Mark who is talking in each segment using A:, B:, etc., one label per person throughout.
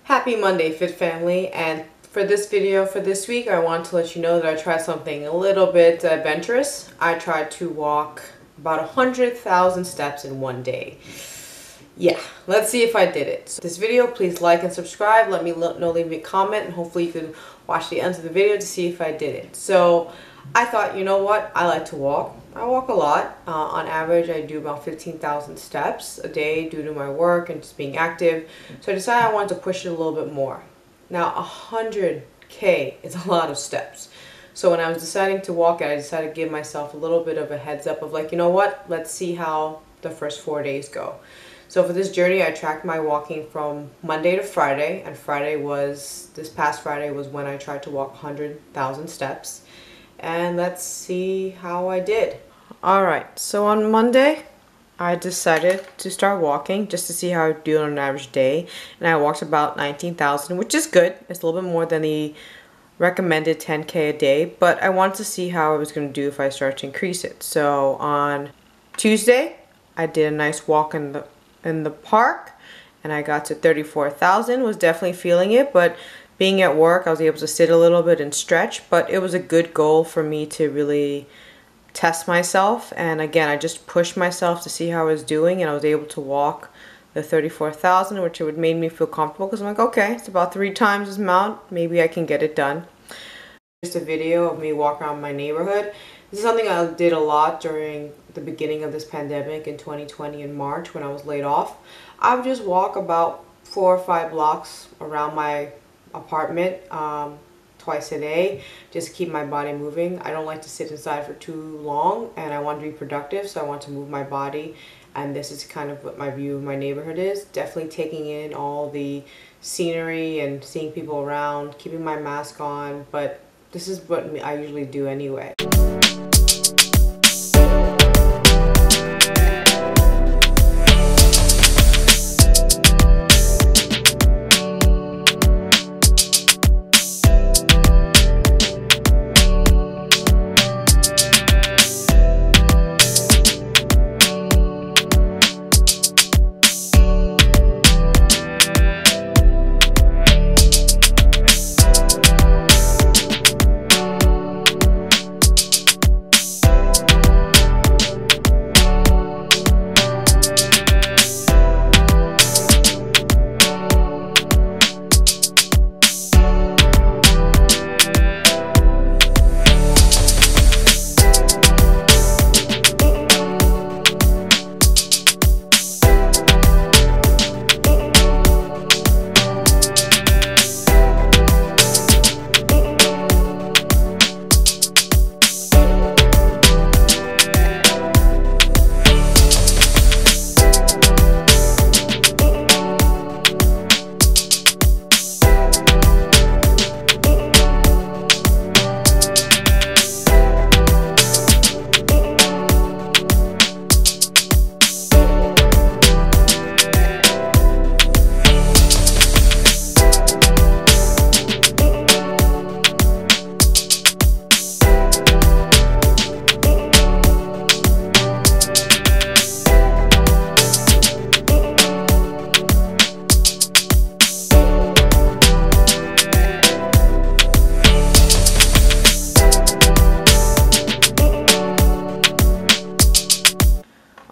A: Happy Monday, Fit Family, and for this video for this week, I want to let you know that I tried something a little bit adventurous. I tried to walk about 100,000 steps in one day. Yeah, let's see if I did it. So this video, please like and subscribe. Let me know, leave me a comment, and hopefully you can watch the end of the video to see if I did it. So I thought, you know what, I like to walk. I walk a lot. On average, I do about 15,000 steps a day due to my work and just being active. So I decided I wanted to push it a little bit more. Now, 100K is a lot of steps. So when I was deciding to walk it, I decided to give myself a little bit of a heads up of like, you know what, let's see how the first 4 days go. So for this journey, I tracked my walking from Monday to Friday, and this past Friday was when I tried to walk 100,000 steps. And let's see how I did. Alright, so on Monday, I decided to start walking just to see how I do on an average day. And I walked about 19,000, which is good. It's a little bit more than the recommended 10K a day, but I wanted to see how I was going to do if I start to increase it. So on Tuesday, I did a nice walk in the park, and I got to 34,000. Was definitely feeling it, but being at work, I was able to sit a little bit and stretch, but it was a good goal for me to really test myself. And again, I just pushed myself to see how I was doing, and I was able to walk the 34,000, which it would made me feel comfortable because I'm like, okay, it's about 3 times this amount. Maybe I can get it done. Just a video of me walking around my neighborhood. This is something I did a lot during the beginning of this pandemic in 2020 in March when I was laid off. I would just walk about 4 or 5 blocks around my apartment twice a day just to keep my body moving. I don't like to sit inside for too long, and I want to be productive, so I want to move my body. And this is kind of what my view of my neighborhood is. Definitely taking in all the scenery and seeing people around, keeping my mask on, but this is what I usually do anyway.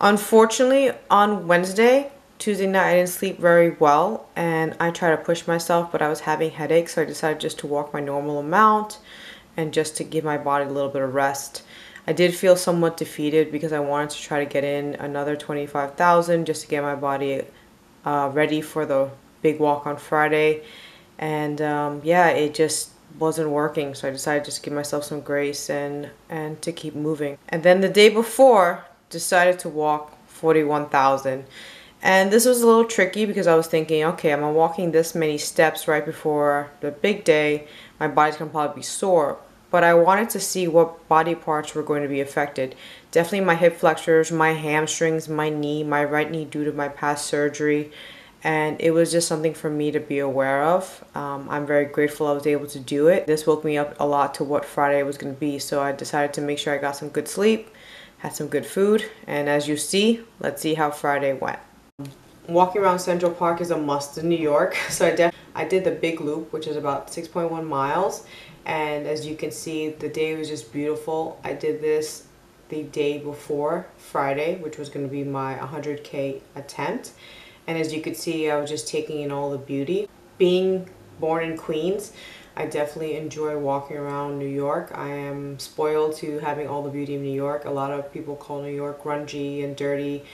A: Unfortunately, on Tuesday night, I didn't sleep very well, and I tried to push myself, but I was having headaches, so I decided just to walk my normal amount and just to give my body a little bit of rest. I did feel somewhat defeated because I wanted to try to get in another 25,000 just to get my body ready for the big walk on Friday, and yeah, it just wasn't working, so I decided just to give myself some grace and to keep moving. And then the day before, decided to walk 41,000, and this was a little tricky because I was thinking, okay, I'm walking this many steps right before the big day, my body's gonna probably be sore, but I wanted to see what body parts were going to be affected. Definitely my hip flexors, my hamstrings, my knee, my right knee due to my past surgery, and it was just something for me to be aware of. I'm very grateful I was able to do it. This woke me up a lot to what Friday was going to be, so I decided to make sure I got some good sleep, had some good food, and as you see, let's see how Friday went. Walking around Central Park is a must in New York. So I did the big loop, which is about 6.1 miles. And as you can see, the day was just beautiful. I did this the day before Friday, which was going to be my 100K attempt. And as you could see, I was just taking in all the beauty. Being born in Queens, I definitely enjoy walking around New York. I am spoiled to having all the beauty of New York. A lot of people call New York grungy and dirty.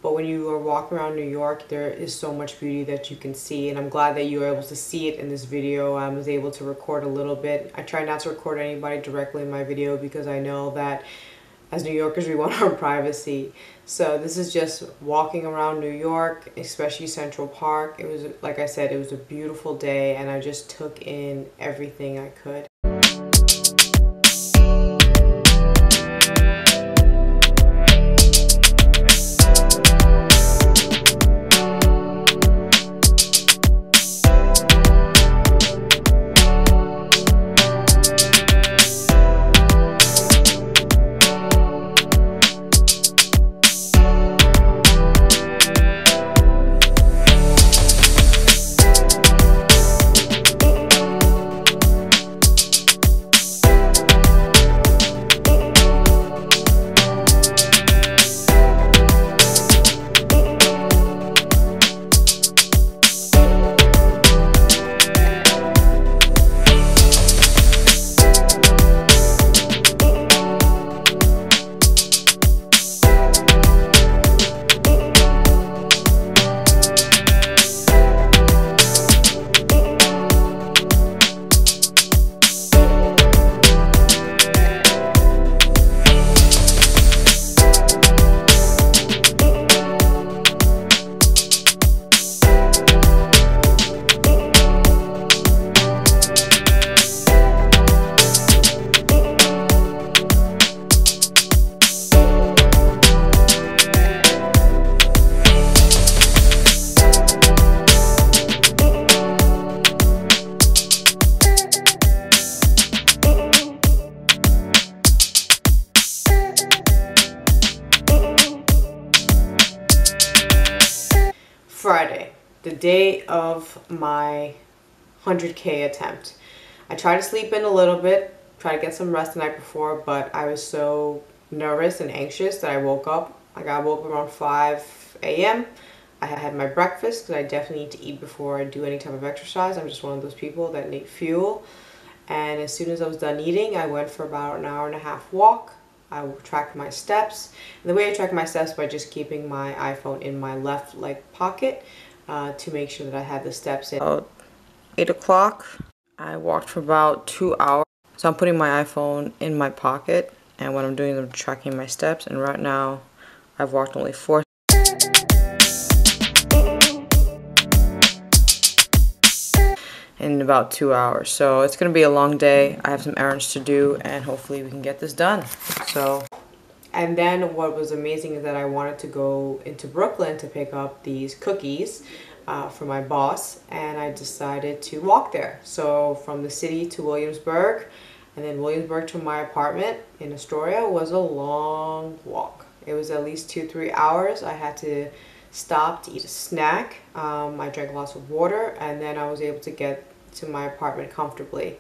A: But when you are walking around New York, there is so much beauty that you can see. And I'm glad that you were able to see it in this video. I was able to record a little bit. I try not to record anybody directly in my video because I know that as New Yorkers, we want our privacy. So this is just walking around New York, especially Central Park. It was, like I said, it was a beautiful day and I just took in everything I could. Friday, the day of my 100K attempt. I tried to sleep in a little bit, try to get some rest the night before, but I was so nervous and anxious that I woke up. I woke up around 5 a.m. I had my breakfast because I definitely need to eat before I do any type of exercise. I'm just one of those people that need fuel. And as soon as I was done eating, I went for about an hour and a half walk. I tracked my steps. And the way I track my steps by just keeping my iPhone in my left leg pocket to make sure that I had the steps in. About 8 o'clock, I walked for about 2 hours. So I'm putting my iPhone in my pocket, and what I'm doing is I'm tracking my steps. And right now, I've walked only 4. In about 2 hours. So it's gonna be a long day. I have some errands to do and hopefully we can get this done. So, and then what was amazing is that I wanted to go into Brooklyn to pick up these cookies for my boss, and I decided to walk there. So from the city to Williamsburg, and then Williamsburg to my apartment in Astoria was a long walk. It was at least 2-3 hours. I had to stop to eat a snack. I drank lots of water, and then I was able to get to my apartment comfortably.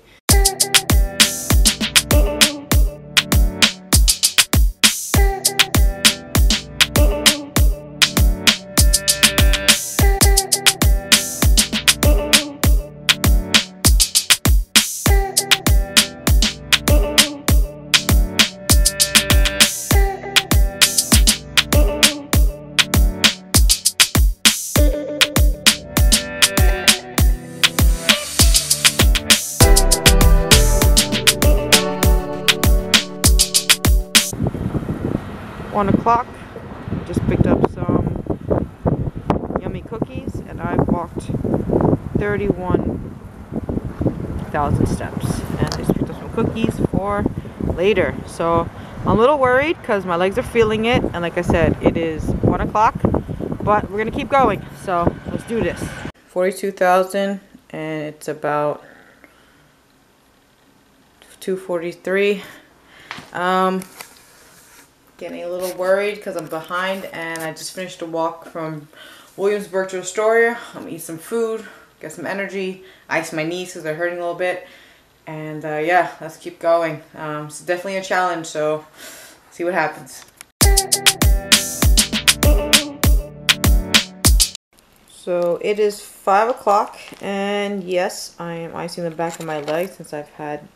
A: One o'clock, just picked up some yummy cookies, and I've walked 31,000 steps, and I just picked up some cookies for later. So I'm a little worried because my legs are feeling it, and like I said, it is 1 o'clock, but we're gonna keep going. So let's do this. 42,000, and it's about 2:43. Getting a little worried because I'm behind, and I just finished a walk from Williamsburg to Astoria. I'm gonna eat some food, get some energy, ice my knees because they're hurting a little bit. And yeah, let's keep going. It's definitely a challenge, so see what happens. So it is 5 o'clock, and yes, I am icing the back of my leg since I've had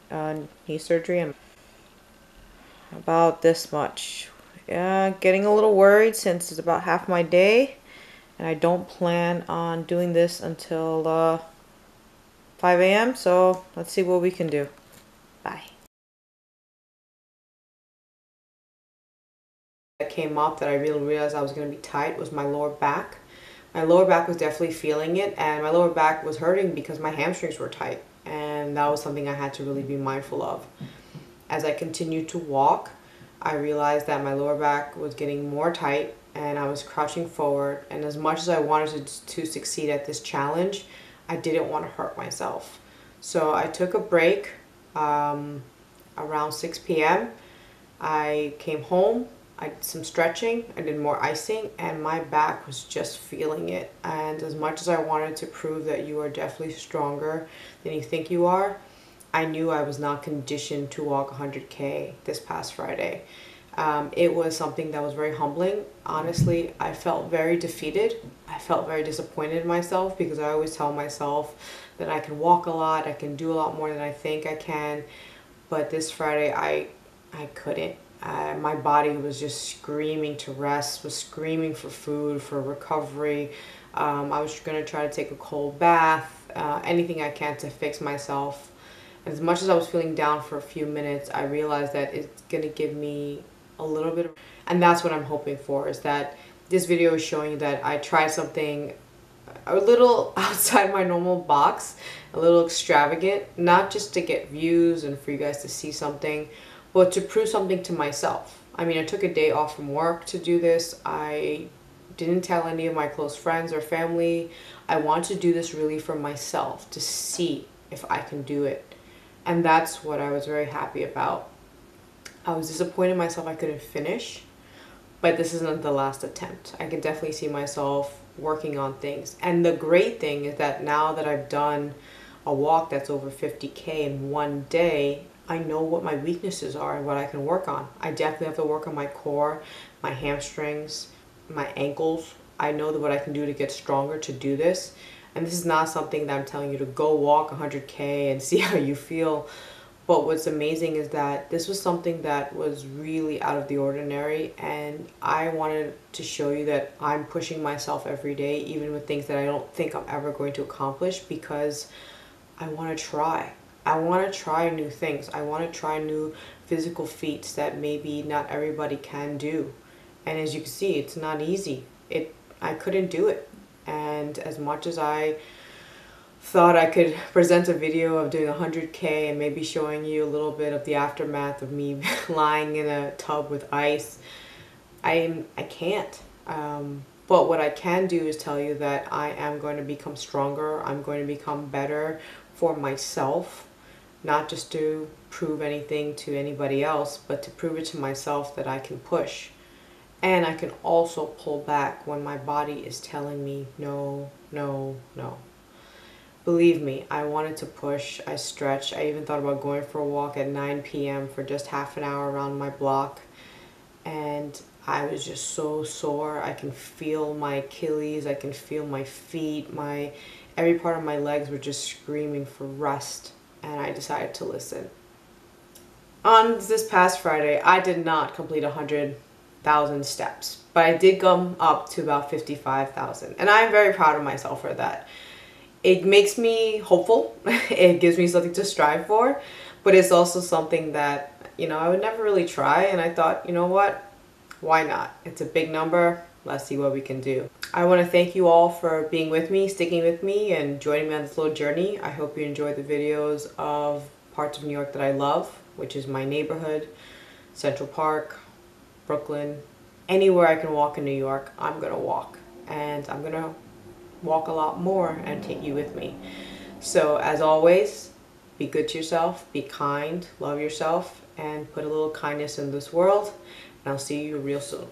A: knee surgery. I'm about this much. Yeah, getting a little worried since it's about half my day, and I don't plan on doing this until 5 a.m. So let's see what we can do. Bye. That came up that I really realized I was going to be tight was my lower back. My lower back was definitely feeling it, and my lower back was hurting because my hamstrings were tight, and that was something I had to really be mindful of. As I continued to walk, I realized that my lower back was getting more tight, and I was crouching forward, and as much as I wanted to succeed at this challenge, I didn't want to hurt myself. So I took a break around 6 p.m. I came home, I did some stretching, I did more icing, and my back was just feeling it. And as much as I wanted to prove that you are definitely stronger than you think you are, I knew I was not conditioned to walk 100K this past Friday. It was something that was very humbling. Honestly, I felt very defeated. I felt very disappointed in myself because I always tell myself that I can walk a lot, I can do a lot more than I think I can. But this Friday, I couldn't. My body was just screaming to rest, was screaming for food, for recovery. I was going to try to take a cold bath, anything I can to fix myself. As much as I was feeling down for a few minutes, I realized that it's going to give me a little bit of, and that's what I'm hoping for, is that this video is showing you that I tried something a little outside my normal box, a little extravagant, not just to get views and for you guys to see something, but to prove something to myself. I mean, I took a day off from work to do this. I didn't tell any of my close friends or family. I want to do this really for myself, to see if I can do it. And that's what I was very happy about. I was disappointed in myself I couldn't finish, but this isn't the last attempt. I can definitely see myself working on things. And the great thing is that now that I've done a walk that's over 50K in one day, I know what my weaknesses are and what I can work on. I definitely have to work on my core, my hamstrings, my ankles. I know that what I can do to get stronger to do this. And this is not something that I'm telling you to go walk 100K and see how you feel. But what's amazing is that this was something that was really out of the ordinary. And I wanted to show you that I'm pushing myself every day, even with things that I don't think I'm ever going to accomplish, because I want to try. I want to try new things. I want to try new physical feats that maybe not everybody can do. And as you can see, it's not easy. I couldn't do it. And as much as I thought I could present a video of doing 100K and maybe showing you a little bit of the aftermath of me lying in a tub with ice, I can't. But what I can do is tell you that I am going to become stronger. I'm going to become better for myself, not just to prove anything to anybody else, but to prove it to myself that I can push. And I can also pull back when my body is telling me no, no, no. Believe me, I wanted to push. I stretched. I even thought about going for a walk at 9 p.m. for just half an hour around my block. And I was just so sore. I can feel my Achilles. I can feel my feet. Every part of my legs were just screaming for rest. And I decided to listen. On this past Friday, I did not complete 100,000 steps, but I did come up to about 55,000, and I'm very proud of myself for that. It makes me hopeful. It gives me something to strive for, but it's also something that, I would never really try, and I thought, you know what, why not? It's a big number. Let's see what we can do. I want to thank you all for being with me, sticking with me, and joining me on this little journey. I hope you enjoyed the videos of parts of New York that I love, which is my neighborhood, Central Park, Brooklyn. Anywhere I can walk in New York, I'm gonna walk, and I'm gonna walk a lot more and take you with me. So as always, be good to yourself, be kind, love yourself, and put a little kindness in this world, and I'll see you real soon.